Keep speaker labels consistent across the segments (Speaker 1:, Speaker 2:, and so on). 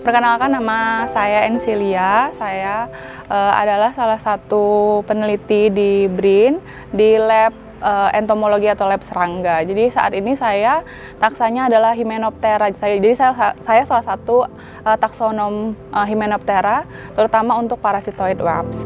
Speaker 1: Perkenalkan, nama saya Ensilia. Saya adalah salah satu peneliti di BRIN di lab entomologi atau lab serangga. Jadi saat ini saya taksanya adalah Hymenoptera. Jadi saya salah satu taksonom Hymenoptera, terutama untuk parasitoid wasp.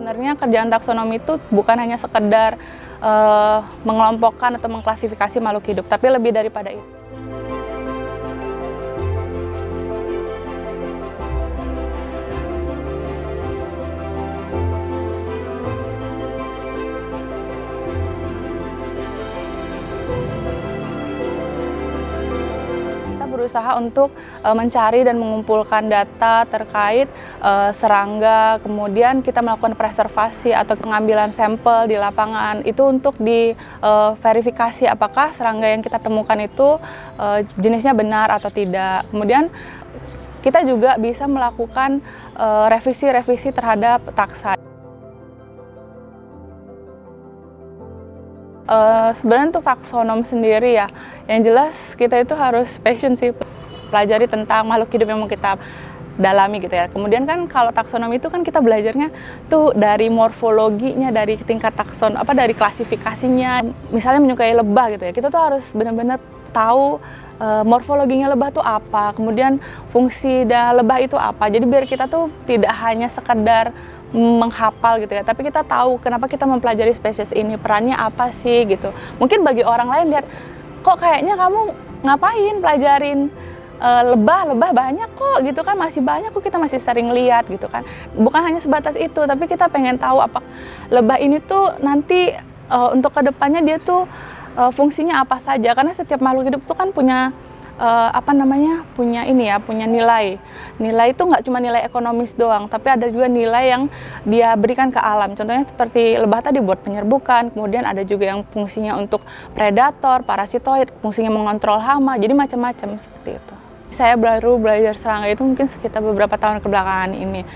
Speaker 1: Sebenarnya kerjaan taksonomi itu bukan hanya sekedar mengelompokkan atau mengklasifikasi makhluk hidup, tapi lebih daripada itu. Berusaha untuk mencari dan mengumpulkan data terkait serangga, kemudian kita melakukan preservasi atau pengambilan sampel di lapangan itu untuk diverifikasi apakah serangga yang kita temukan itu jenisnya benar atau tidak. Kemudian kita juga bisa melakukan revisi-revisi terhadap taksa. Sebenarnya untuk taksonom sendiri ya, yang jelas kita itu harus passion sih, pelajari tentang makhluk hidup yang mau kita dalami gitu ya. Kemudian kan kalau taksonomi itu kan kita belajarnya tuh dari morfologinya, dari tingkat dari klasifikasinya. Misalnya menyukai lebah gitu ya, kita tuh harus benar-benar tahu morfologinya lebah tuh apa, kemudian fungsi lebah itu apa. Jadi biar kita tuh tidak hanya sekedar menghafal gitu ya, tapi kita tahu kenapa kita mempelajari spesies ini, perannya apa sih gitu. Mungkin bagi orang lain lihat, kok kayaknya kamu ngapain pelajarin lebah banyak kok gitu kan, masih banyak kok, kita masih sering lihat gitu kan. Bukan hanya sebatas itu, tapi kita pengen tahu apa lebah ini tuh nanti untuk kedepannya dia tuh fungsinya apa saja, karena setiap makhluk hidup tuh kan punya punya nilai. Nilai itu nggak cuma nilai ekonomis doang, tapi ada juga nilai yang dia berikan ke alam. Contohnya seperti lebah tadi buat penyerbukan, kemudian ada juga yang fungsinya untuk predator, parasitoid, fungsinya mengontrol hama, jadi macam-macam seperti itu. Saya baru belajar serangga itu mungkin sekitar beberapa tahun kebelakangan ini.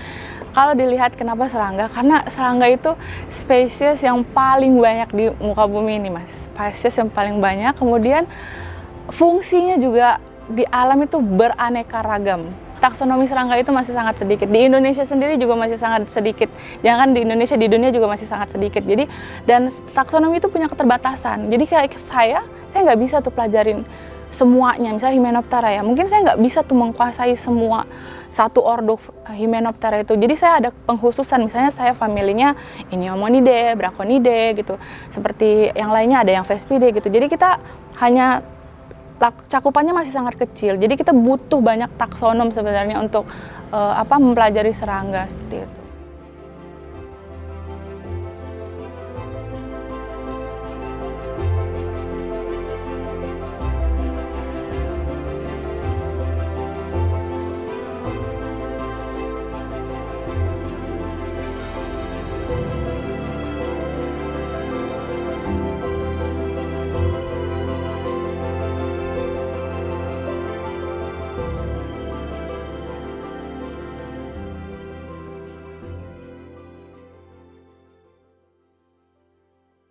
Speaker 1: Kalau dilihat kenapa serangga, karena serangga itu spesies yang paling banyak di muka bumi ini, Mas. Spesies yang paling banyak, kemudian fungsinya juga di alam itu beraneka ragam. Taksonomi serangga itu masih sangat sedikit. Di Indonesia sendiri juga masih sangat sedikit. Jangan di Indonesia, di dunia juga masih sangat sedikit. Jadi, dan taksonomi itu punya keterbatasan. Jadi kayak saya nggak bisa tuh pelajarin semuanya. Misalnya Hymenoptera ya, mungkin saya nggak bisa tuh menguasai semua satu ordo Hymenoptera itu. Jadi saya ada pengkhususan, misalnya saya familinya Iniomonidae, Braconidae gitu. Seperti yang lainnya ada yang Vespidae gitu. Jadi kita hanya cakupannya masih sangat kecil, jadi kita butuh banyak taksonom sebenarnya untuk mempelajari serangga seperti itu.